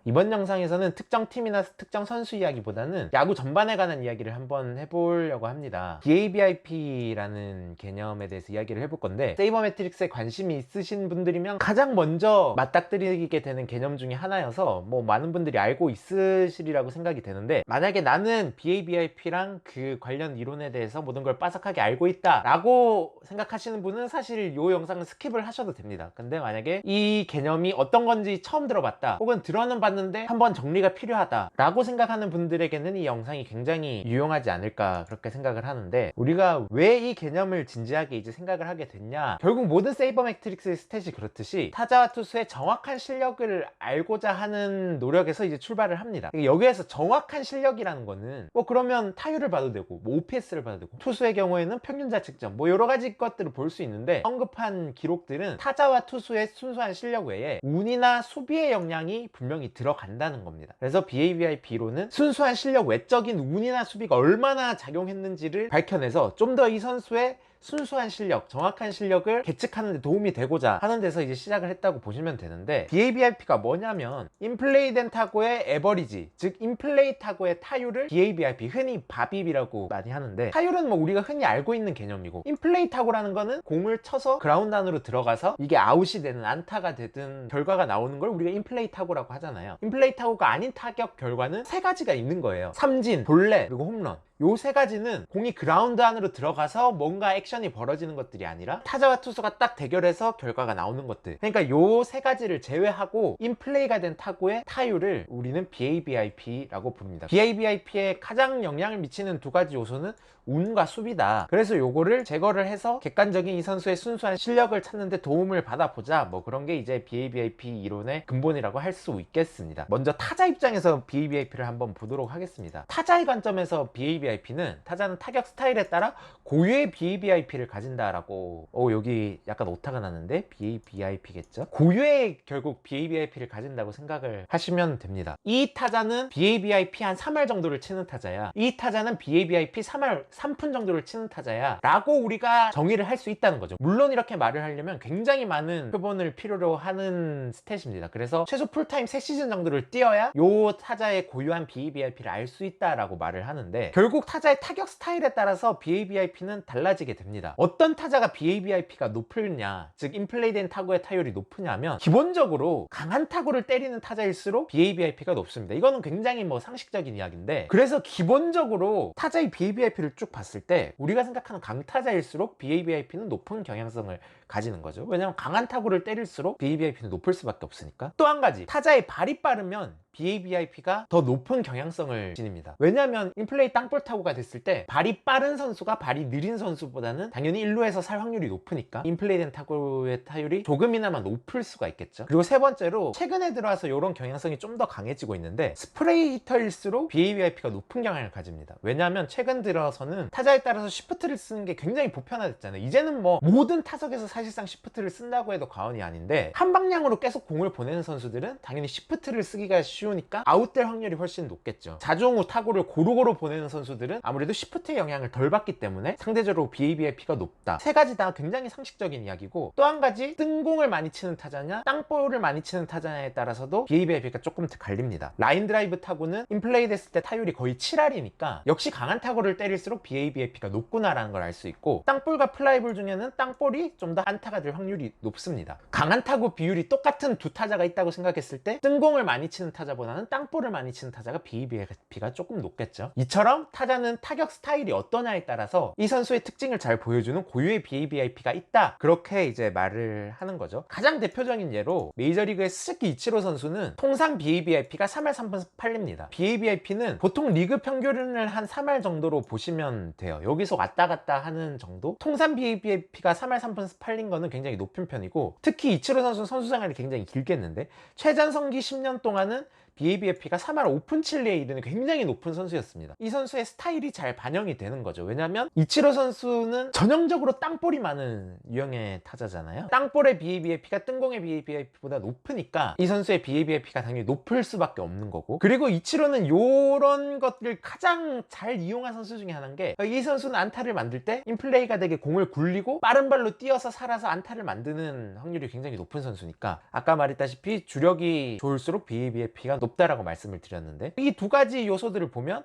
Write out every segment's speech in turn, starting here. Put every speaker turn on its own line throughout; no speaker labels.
이번 영상에서는 특정 팀이나 특정 선수 이야기보다는 야구 전반에 관한 이야기를 한번 해보려고 합니다. BABIP라는 개념에 대해서 이야기를 해볼 건데, 세이버매트릭스에 관심이 있으신 분들이면 가장 먼저 맞닥뜨리게 되는 개념 중에 하나여서 뭐 많은 분들이 알고 있으시리라고 생각이 되는데, 만약에 나는 BABIP랑 그 관련 이론에 대해서 모든 걸 빠삭하게 알고 있다 라고 생각하시는 분은 사실 이 영상은 스킵을 하셔도 됩니다. 근데 만약에 이 개념이 어떤 건지 처음 들어봤다, 혹은 들어는 봤는데 한번 정리가 필요하다 라고 생각하는 분들에게는 이 영상이 굉장히 유용하지 않을까 그렇게 생각을 하는데, 우리가 왜 이 개념을 진지하게 이제 생각을 하게 됐냐, 결국 모든 세이버매트릭스의 스탯이 그렇듯이 타자와 투수의 정확한 실력을 알고자 하는 노력에서 이제 출발을 합니다. 여기에서 정확한 실력이라는 거는 뭐 그러면 타율을 봐도 되고 뭐 OPS를 봐도 되고, 투수의 경우에는 평균 자책점 뭐 여러 가지 것들을 볼 수 있는데, 언급한 기록들은 타자와 투수의 순수한 실력 외에 운이나 수비의 역량이 분명히 들어간다는 겁니다. 그래서 BABIP로는 순수한 실력 외적인 운이나 수비가 얼마나 작용했는지를 밝혀내서 좀 더 이 선수의 순수한 실력, 정확한 실력을 계측하는 데 도움이 되고자 하는 데서 이제 시작을 했다고 보시면 되는데, BABIP가 뭐냐면 인플레이 된 타구의 에버리지, 즉 인플레이 타구의 타율을 BABIP, 흔히 바빕이라고 많이 하는데, 타율은 뭐 우리가 흔히 알고 있는 개념이고, 인플레이 타구라는 거는 공을 쳐서 그라운드 안으로 들어가서 이게 아웃이 되는, 안타가 되든 결과가 나오는 걸 우리가 인플레이 타구라고 하잖아요. 인플레이 타구가 아닌 타격 결과는 세 가지가 있는 거예요. 삼진, 볼넷, 그리고 홈런. 요 세 가지는 공이 그라운드 안으로 들어가서 뭔가 액션이 벌어지는 것들이 아니라 타자와 투수가 딱 대결해서 결과가 나오는 것들. 그러니까 요 세 가지를 제외하고 인플레이가 된 타구의 타율을 우리는 BABIP라고 부릅니다. BABIP에 가장 영향을 미치는 두 가지 요소는 운과 수비다. 그래서 요거를 제거를 해서 객관적인 이 선수의 순수한 실력을 찾는 데 도움을 받아보자, 뭐 그런 게 이제 BABIP 이론의 근본이라고 할 수 있겠습니다. 먼저 타자 입장에서 BABIP를 한번 보도록 하겠습니다. 타자의 관점에서 BABIP는, 타자는 타격 스타일에 따라 고유의 BABIP를 가진다라고, 여기 약간 오타가 나는데 BABIP겠죠? 고유의 결국 BABIP를 가진다고 생각을 하시면 됩니다. 이 타자는 BABIP 한 3할 정도를 치는 타자야, 이 타자는 BABIP 3할 3푼 정도를 치는 타자야 라고 우리가 정의를 할 수 있다는 거죠. 물론 이렇게 말을 하려면 굉장히 많은 표본을 필요로 하는 스탯입니다. 그래서 최소 풀타임 3시즌 정도를 뛰어야 요 타자의 고유한 BABIP를 알 수 있다라고 말을 하는데, 결국 타자의 타격 스타일에 따라서 BABIP는 달라지게 됩니다. 어떤 타자가 BABIP가 높으냐, 즉 인플레이 된 타구의 타율이 높으냐면, 기본적으로 강한 타구를 때리는 타자일수록 BABIP가 높습니다. 이거는 굉장히 뭐 상식적인 이야기인데, 그래서 기본적으로 타자의 BABIP를 쭉 봤을 때 우리가 생각하는 강타자일수록 BABIP는 높은 경향성을 가지는 거죠. 왜냐면 강한 타구를 때릴수록 BABIP는 높을 수밖에 없으니까. 또 한 가지, 타자의 발이 빠르면 BABIP가 더 높은 경향성을 지닙니다. 왜냐하면 인플레이 땅볼 타구가 됐을 때 발이 빠른 선수가 발이 느린 선수보다는 당연히 1루에서 살 확률이 높으니까 인플레이 된 타구의 타율이 조금이나마 높을 수가 있겠죠. 그리고 세 번째로, 최근에 들어와서 이런 경향성이 좀 더 강해지고 있는데, 스프레이 히터일수록 BABIP가 높은 경향을 가집니다. 왜냐하면 최근 들어서는 타자에 따라서 시프트를 쓰는 게 굉장히 보편화됐잖아요. 이제는 뭐 모든 타석에서 사실상 시프트를 쓴다고 해도 과언이 아닌데, 한 방향으로 계속 공을 보내는 선수들은 당연히 시프트를 쓰기가 쉬우니까 아웃될 확률이 훨씬 높겠죠. 자중후 타구를 고루고루 보내는 선수들은 아무래도 시프트의 영향을 덜 받기 때문에 상대적으로 BABIP가 높다. 세 가지 다 굉장히 상식적인 이야기고, 또 한 가지, 뜬공을 많이 치는 타자냐 땅볼을 많이 치는 타자냐에 따라서도 BABIP가 조금 더 갈립니다. 라인 드라이브 타구는 인플레이 됐을 때 타율이 거의 7할이니까 역시 강한 타구를 때릴수록 BABIP가 높구나라는 걸 알 수 있고, 땅볼과 플라이볼 중에는 땅볼이 좀 더 안타가 될 확률이 높습니다. 강한 타구 비율이 똑같은 두 타자가 있다고 생각했을 때 뜬공을 많이 치는 타자보다는 땅볼을 많이 치는 타자가 BABIP가 조금 높겠죠. 이처럼 타자는 타격 스타일이 어떠냐에 따라서 이 선수의 특징을 잘 보여주는 고유의 BABIP가 있다, 그렇게 이제 말을 하는 거죠. 가장 대표적인 예로 메이저리그의 스즈키 이치로 선수는 통상 BABIP가 3할 3분 8리입니다. BABIP는 보통 리그 평균을 한 3할 정도로 보시면 돼요. 여기서 왔다 갔다 하는 정도? 통산 BABIP가 3할 3분 8리인 거는 굉장히 높은 편이고, 특히 이치로 선수는 선수 생활이 굉장히 길겠는데, 최전성기 10년 동안은 BABIP가 3할 5푼 7리에 이르는 굉장히 높은 선수였습니다. 이 선수의 스타일이 잘 반영이 되는 거죠. 왜냐면 이치로 선수는 전형적으로 땅볼이 많은 유형의 타자잖아요. 땅볼의 BABIP가 뜬공의 BABIP보다 높으니까 이 선수의 BABIP가 당연히 높을 수밖에 없는 거고, 그리고 이치로는 요런 것들을 가장 잘 이용한 선수 중에 하나인 게, 이 선수는 안타를 만들 때 인플레이가 되게 공을 굴리고 빠른 발로 뛰어서 살아서 안타를 만드는 확률이 굉장히 높은 선수니까, 아까 말했다시피 주력이 좋을수록 BABIP가 높다라고 말씀을 드렸는데, 이 두 가지 요소들을 보면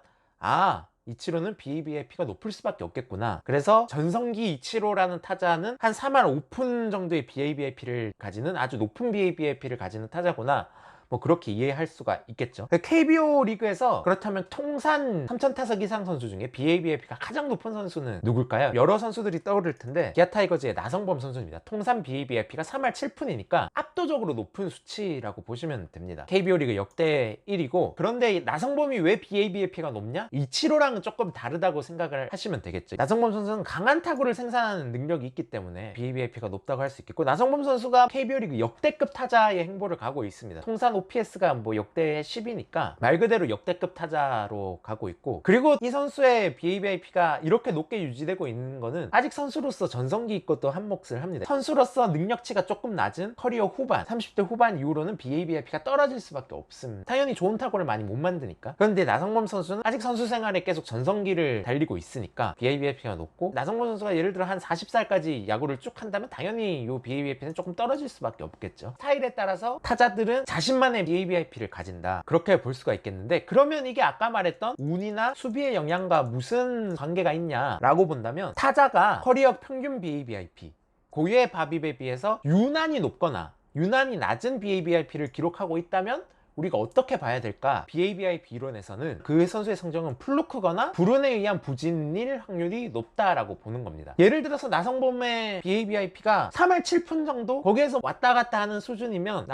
이치로는 BABIP가 높을 수밖에 없겠구나. 그래서 전성기 이치로라는 타자는 한 4만 오픈 정도의 BABIP를 가지는 아주 높은 BABIP를 가지는 타자구나, 뭐 그렇게 이해할 수가 있겠죠. KBO 리그에서 그렇다면 통산 3000타석 이상 선수 중에 BABIP가 가장 높은 선수는 누굴까요? 여러 선수들이 떠오를 텐데 기아 타이거즈의 나성범 선수입니다. 통산 BABIP가 3할 7푼이니까 압도적으로 높은 수치라고 보시면 됩니다. KBO 리그 역대 1위고, 그런데 나성범이 왜 BABIP가 높냐? 이치로랑은 조금 다르다고 생각을 하시면 되겠죠. 나성범 선수는 강한 타구를 생산하는 능력이 있기 때문에 BABIP가 높다고 할 수 있겠고, 나성범 선수가 KBO 리그 역대급 타자의 행보를 가고 있습니다. 통산 OPS가 뭐 역대 10이니까 말 그대로 역대급 타자로 가고 있고, 그리고 이 선수의 BABIP가 이렇게 높게 유지되고 있는 거는 아직 선수로서 전성기 있고 또 한 몫을 합니다. 선수로서 능력치가 조금 낮은 커리어 후반 30대 후반 이후로는 BABIP가 떨어질 수밖에 없습니다. 당연히 좋은 타구를 많이 못 만드니까. 그런데 나성범 선수는 아직 선수 생활에 계속 전성기를 달리고 있으니까 BABIP가 높고, 나성범 선수가 예를 들어 한 40살까지 야구를 쭉 한다면 당연히 이 BABIP는 조금 떨어질 수밖에 없겠죠. 스타일에 따라서 타자들은 자신만의 BABIP를 가진다, 그렇게 볼 수가 있겠는데, 그러면 이게 아까 말했던 운이나 수비의 영향과 무슨 관계가 있냐라고 본다면, 타자가 커리어 평균 BABIP, 고유의 바비에 비해서 유난히 높거나 유난히 낮은 BABIP를 기록하고 있다면 우리가 어떻게 봐야 될까? BABIP 이론에서는 그 선수의 성적은 플루크거나 불운에 의한 부진일 확률이 높다라고 보는 겁니다. 예를 들어서 나성범의 BABIP가 3할 7푼 정도? 거기에서 왔다 갔다 하는 수준이면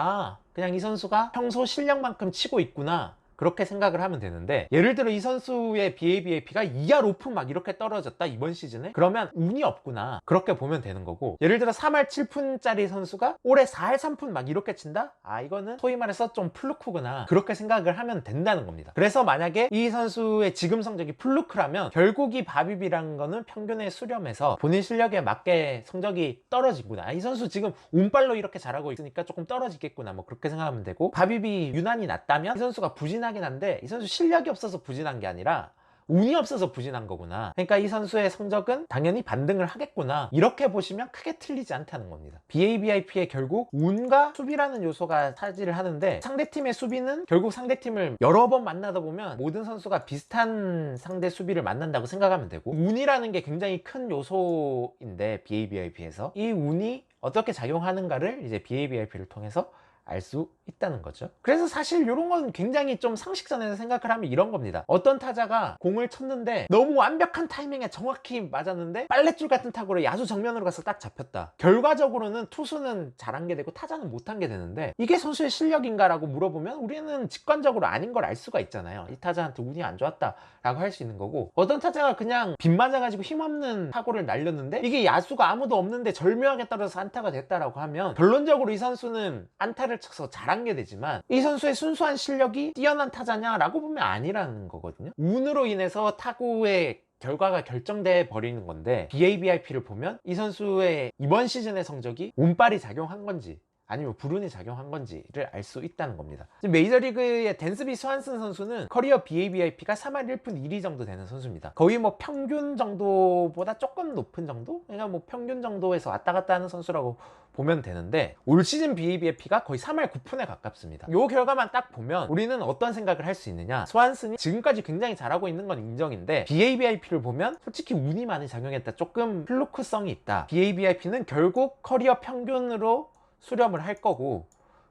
그냥 이 선수가 평소 실력만큼 치고 있구나, 그렇게 생각을 하면 되는데, 예를 들어 이 선수의 BABIP가 2할 5푼 막 이렇게 떨어졌다 이번 시즌에, 그러면 운이 없구나, 그렇게 보면 되는 거고, 예를 들어 3할 7푼짜리 선수가 올해 4할 3푼 막 이렇게 친다? 이거는 소위 말해서 좀 플루크구나, 그렇게 생각을 하면 된다는 겁니다. 그래서 만약에 이 선수의 지금 성적이 플루크라면 결국 이 바비비라는 거는 평균에 수렴해서 본인 실력에 맞게 성적이 떨어지구나, 이 선수 지금 운빨로 이렇게 잘하고 있으니까 조금 떨어지겠구나, 뭐 그렇게 생각하면 되고, 바비비 유난히 낮다면 이 선수가 부진하긴 한데 이 선수 실력이 없어서 부진한 게 아니라 운이 없어서 부진한 거구나, 그러니까 이 선수의 성적은 당연히 반등을 하겠구나, 이렇게 보시면 크게 틀리지 않다는 겁니다. BABIP에 결국 운과 수비라는 요소가 차지를 하는데, 상대팀의 수비는 결국 상대팀을 여러 번 만나다 보면 모든 선수가 비슷한 상대 수비를 만난다고 생각하면 되고, 운이라는 게 굉장히 큰 요소인데 BABIP에서 이 운이 어떻게 작용하는가를 이제 BABIP를 통해서 알 수 있다는 거죠. 그래서 사실 이런 건 굉장히 좀 상식선에서 생각을 하면 이런 겁니다. 어떤 타자가 공을 쳤는데 너무 완벽한 타이밍에 정확히 맞았는데 빨랫줄 같은 타구로 야수 정면으로 가서 딱 잡혔다. 결과적으로는 투수는 잘한 게 되고 타자는 못한 게 되는데, 이게 선수의 실력인가 라고 물어보면 우리는 직관적으로 아닌 걸 알 수가 있잖아요. 이 타자한테 운이 안 좋았다 라고 할 수 있는 거고, 어떤 타자가 그냥 빗 맞아가지고 힘없는 타구를 날렸는데 이게 야수가 아무도 없는데 절묘하게 떨어져서 안타가 됐다라고 하면, 결론적으로 이 선수는 안타를 쳐서 잘한 게 되지만 이 선수의 순수한 실력이 뛰어난 타자냐라고 보면 아니라는 거거든요. 운으로 인해서 타구의 결과가 결정돼 버리는 건데, BABIP를 보면 이 선수의 이번 시즌의 성적이 운빨이 작용한 건지 아니면 불운이 작용한 건지를 알 수 있다는 겁니다. 메이저리그의 댄스비 스완슨 선수는 커리어 BABIP가 3할 1푼 1리 정도 되는 선수입니다. 거의 뭐 평균 정도보다 조금 높은 정도? 그러니까 뭐 평균 정도에서 왔다 갔다 하는 선수라고 보면 되는데, 올 시즌 BABIP가 거의 3할 9푼에 가깝습니다. 이 결과만 딱 보면 우리는 어떤 생각을 할 수 있느냐, 스완슨이 지금까지 굉장히 잘하고 있는 건 인정인데 BABIP를 보면 솔직히 운이 많이 작용했다, 조금 플루크성이 있다, BABIP는 결국 커리어 평균으로 수렴을 할 거고,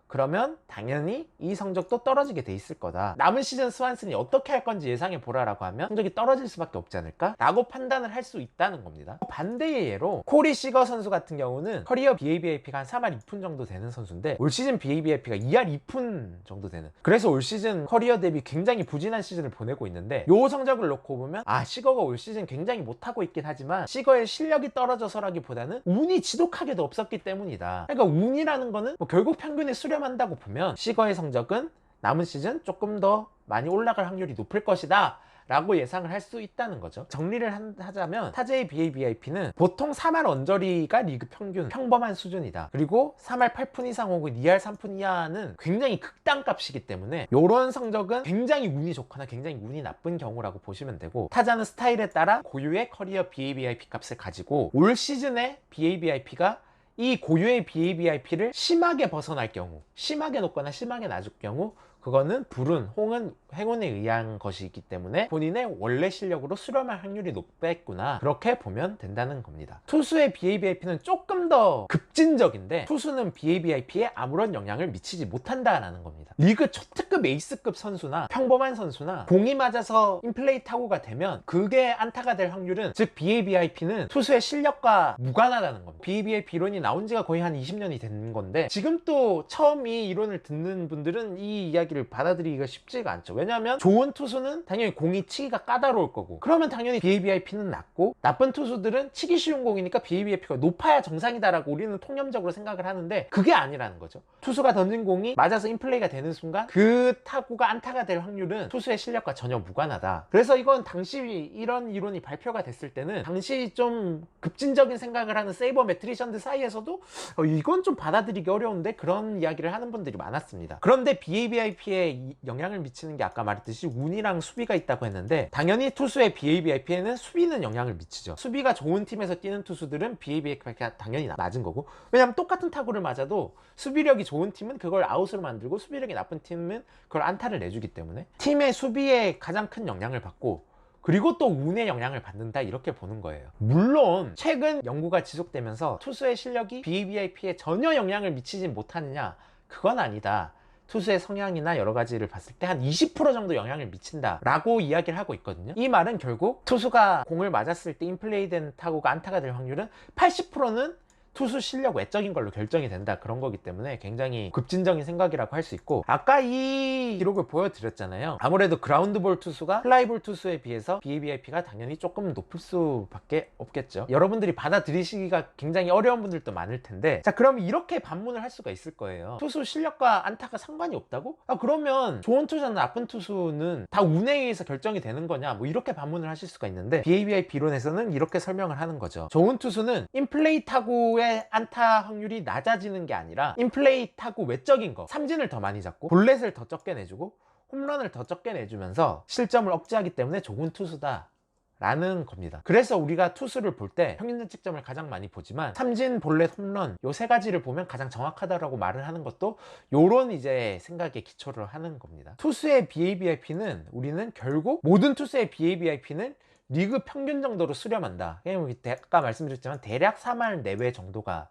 그러면 당연히 이 성적도 떨어지게 돼 있을 거다. 남은 시즌 스완슨이 어떻게 할 건지 예상해 보라라고 하면 성적이 떨어질 수밖에 없지 않을까? 라고 판단을 할 수 있다는 겁니다. 반대의 예로 코리 시거 선수 같은 경우는 커리어 BABIP가 한 3할 2푼 정도 되는 선수인데 올 시즌 BABIP가 2할 2푼 정도 되는, 그래서 올 시즌 커리어 대비 굉장히 부진한 시즌을 보내고 있는데, 요 성적을 놓고 보면 시거가 올 시즌 굉장히 못하고 있긴 하지만 시거의 실력이 떨어져서라기보다는 운이 지독하게도 없었기 때문이다. 그러니까 운이라는 거는 뭐 결국 평균에 수렴한다고 보면 시거의 성적은 남은 시즌 조금 더 많이 올라갈 확률이 높을 것이다 라고 예상을 할 수 있다는 거죠. 정리를 하자면 타자의 BABIP는 보통 3할 언저리가 리그 평균 평범한 수준이다. 그리고 3할 8푼 이상 혹은 2할 3푼 이하는 굉장히 극단값이기 때문에 이런 성적은 굉장히 운이 좋거나 굉장히 운이 나쁜 경우라고 보시면 되고, 타자는 스타일에 따라 고유의 커리어 BABIP 값을 가지고 올 시즌에 BABIP가 이 고유의 BABIP를 심하게 벗어날 경우, 심하게 높거나 심하게 낮을 경우 그거는 불운, 홍은 행운에 의한 것이기 때문에 본인의 원래 실력으로 수렴할 확률이 높겠구나, 그렇게 보면 된다는 겁니다. 투수의 BABIP는 조금 더 급진적인데 투수는 BABIP에 아무런 영향을 미치지 못한다라는 겁니다. 리그 초특급 에이스급 선수나 평범한 선수나 공이 맞아서 인플레이 타구가 되면 그게 안타가 될 확률은, 즉 BABIP는 투수의 실력과 무관하다는 겁니다. BABIP 이론이 나온 지가 거의 한 20년이 된 건데 지금 또 처음 이 이론을 듣는 분들은 이 이야기를 받아들이기가 쉽지가 않죠. 왜냐하면 좋은 투수는 당연히 공이 치기가 까다로울 거고, 그러면 당연히 BABIP는 낮고, 나쁜 투수들은 치기 쉬운 공이니까 BABIP가 높아야 정상이다라고 우리는 통념적으로 생각을 하는데 그게 아니라는 거죠. 투수가 던진 공이 맞아서 인플레이가 되는 순간 그 타구가 안타가 될 확률은 투수의 실력과 전혀 무관하다. 그래서 이건 당시 이런 이론이 발표가 됐을 때는 당시 좀 급진적인 생각을 하는 세이버메트리션들 사이에서도 이건 좀 받아들이기 어려운데, 그런 이야기를 하는 분들이 많았습니다. 그런데 BABIP에 영향을 미치는 게 아까 말했듯이 운이랑 수비가 있다고 했는데, 당연히 투수의 BABIP에는 수비는 영향을 미치죠. 수비가 좋은 팀에서 뛰는 투수들은 BABIP가 당연히 낮은 거고, 왜냐하면 똑같은 타구를 맞아도 수비력이 좋은 팀은 그걸 아웃으로 만들고 수비력이 나쁜 팀은 그걸 안타를 내주기 때문에 팀의 수비에 가장 큰 영향을 받고, 그리고 또 운의 영향을 받는다, 이렇게 보는 거예요. 물론 최근 연구가 지속되면서 투수의 실력이 BABIP에 전혀 영향을 미치지 못하느냐, 그건 아니다. 투수의 성향이나 여러 가지를 봤을 때 한 20% 정도 영향을 미친다 라고 이야기를 하고 있거든요. 이 말은 결국 투수가 공을 맞았을 때 인플레이 된 타구가 안타가 될 확률은 80%는 투수 실력 외적인 걸로 결정이 된다, 그런 거기 때문에 굉장히 급진적인 생각이라고 할 수 있고, 아까 이 기록을 보여드렸잖아요. 아무래도 그라운드볼 투수가 플라이볼 투수에 비해서 BABIP가 당연히 조금 높을 수밖에 없겠죠. 여러분들이 받아들이시기가 굉장히 어려운 분들도 많을 텐데, 자, 그럼 이렇게 반문을 할 수가 있을 거예요. 투수 실력과 안타가 상관이 없다고? 그러면 좋은 투수나 나쁜 투수는 다 운에 의해서 결정이 되는 거냐, 뭐 이렇게 반문을 하실 수가 있는데, BABIP 이론에서는 이렇게 설명을 하는 거죠. 좋은 투수는 인플레이 타구의 안타 확률이 낮아지는 게 아니라 인플레이 타구 외적인 거, 삼진을 더 많이 잡고 볼넷을 더 적게 내주고 홈런을 더 적게 내주면서 실점을 억제하기 때문에 좋은 투수다 라는 겁니다. 그래서 우리가 투수를 볼 때 평균 자책점을 가장 많이 보지만 삼진, 볼넷, 홈런 요 세 가지를 보면 가장 정확하다라고 말을 하는 것도 요런 이제 생각에 기초를 하는 겁니다. 투수의 BABIP는 우리는 결국 모든 투수의 BABIP는 리그 평균 정도로 수렴한다. 아까 말씀드렸지만 대략 3할 내외 정도가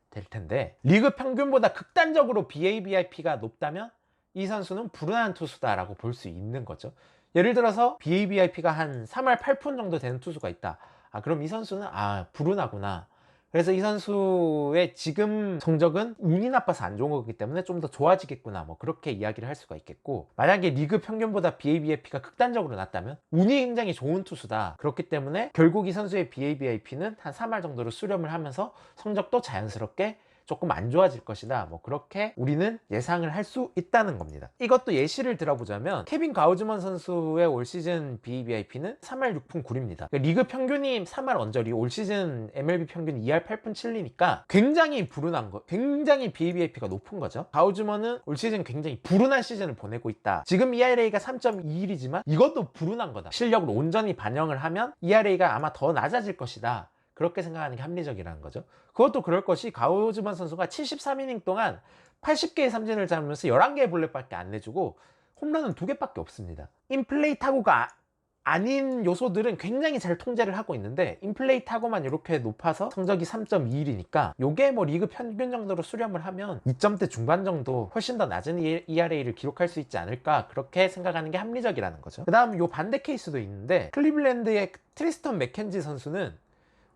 될 텐데, 리그 평균보다 극단적으로 BABIP가 높다면 이 선수는 불운한 투수다라고 볼 수 있는 거죠. 예를 들어서 BABIP가 한 3할 8푼 정도 되는 투수가 있다. 그럼 이 선수는 불운하구나. 그래서 이 선수의 지금 성적은 운이 나빠서 안 좋은 거기 때문에 좀 더 좋아지겠구나, 뭐 그렇게 이야기를 할 수가 있겠고, 만약에 리그 평균보다 BABIP가 극단적으로 낮다면 운이 굉장히 좋은 투수다, 그렇기 때문에 결국 이 선수의 BABIP는 한 3할 정도로 수렴을 하면서 성적도 자연스럽게 조금 안 좋아질 것이다, 뭐 그렇게 우리는 예상을 할 수 있다는 겁니다. 이것도 예시를 들어보자면 케빈 가우즈먼 선수의 올 시즌 BABIP는 3할 6푼 9리입니다. 리그 평균이 3할 언저리, 올 시즌 MLB 평균이 2할 8푼 7리니까 굉장히 불운한 거, 굉장히 BABIP가 높은 거죠. 가우즈먼은 올 시즌 굉장히 불운한 시즌을 보내고 있다. 지금 ERA가 3.21이지만 이것도 불운한 거다. 실력을 온전히 반영을 하면 ERA가 아마 더 낮아질 것이다, 그렇게 생각하는 게 합리적이라는 거죠. 그것도 그럴 것이, 가우즈만 선수가 73이닝 동안 80개의 삼진을 잡으면서 11개의 볼넷밖에 안 내주고 홈런은 2개밖에 없습니다. 인플레이 타구가 아닌 요소들은 굉장히 잘 통제를 하고 있는데 인플레이 타구만 이렇게 높아서 성적이 3.21이니까 요게 뭐 리그 평균 정도로 수렴을 하면 2점대 중반 정도 훨씬 더 낮은 ERA를 기록할 수 있지 않을까, 그렇게 생각하는 게 합리적이라는 거죠. 그 다음 요 반대 케이스도 있는데, 클리블랜드의 트리스턴 맥켄지 선수는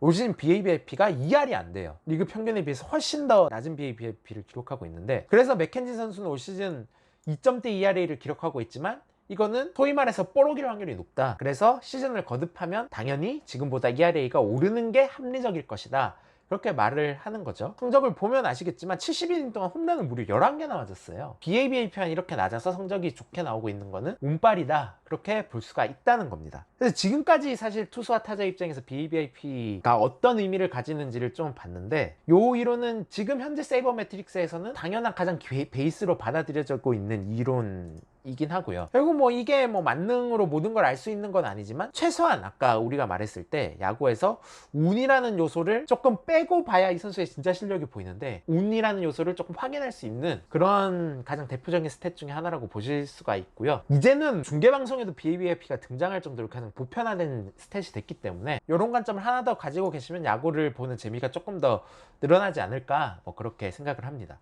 올 시즌 BABIP가 2할이 안 돼요. 리그 평균에 비해서 훨씬 더 낮은 BABIP를 기록하고 있는데, 그래서 맥켄지 선수는 올 시즌 2점대 ERA를 기록하고 있지만 이거는 소위 말해서 뽀록일 확률이 높다. 그래서 시즌을 거듭하면 당연히 지금보다 ERA가 오르는 게 합리적일 것이다, 그렇게 말을 하는 거죠. 성적을 보면 아시겠지만 70이닝 동안 홈런을 무려 11개나 맞았어요. BABIP가 이렇게 낮아서 성적이 좋게 나오고 있는 거는 운빨이다, 그렇게 볼 수가 있다는 겁니다. 그래서 지금까지 사실 투수와 타자 입장에서 BABIP가 어떤 의미를 가지는지를 좀 봤는데, 요 이론은 지금 현재 세이버메트릭스에서는 당연한 가장 베이스로 받아들여지고 있는 이론이긴 하고요. 결국 뭐 이게 뭐 만능으로 모든 걸 알 수 있는 건 아니지만 최소한 아까 우리가 말했을 때 야구에서 운이라는 요소를 조금 빼고 봐야 이 선수의 진짜 실력이 보이는데 운이라는 요소를 조금 확인할 수 있는 그런 가장 대표적인 스탯 중에 하나라고 보실 수가 있고요. 이제는 중계방송에도 BABIP가 등장할 정도로 가장 보편화된 스탯이 됐기 때문에 이런 관점을 하나 더 가지고 계시면 야구를 보는 재미가 조금 더 늘어나지 않을까 뭐 그렇게 생각을 합니다.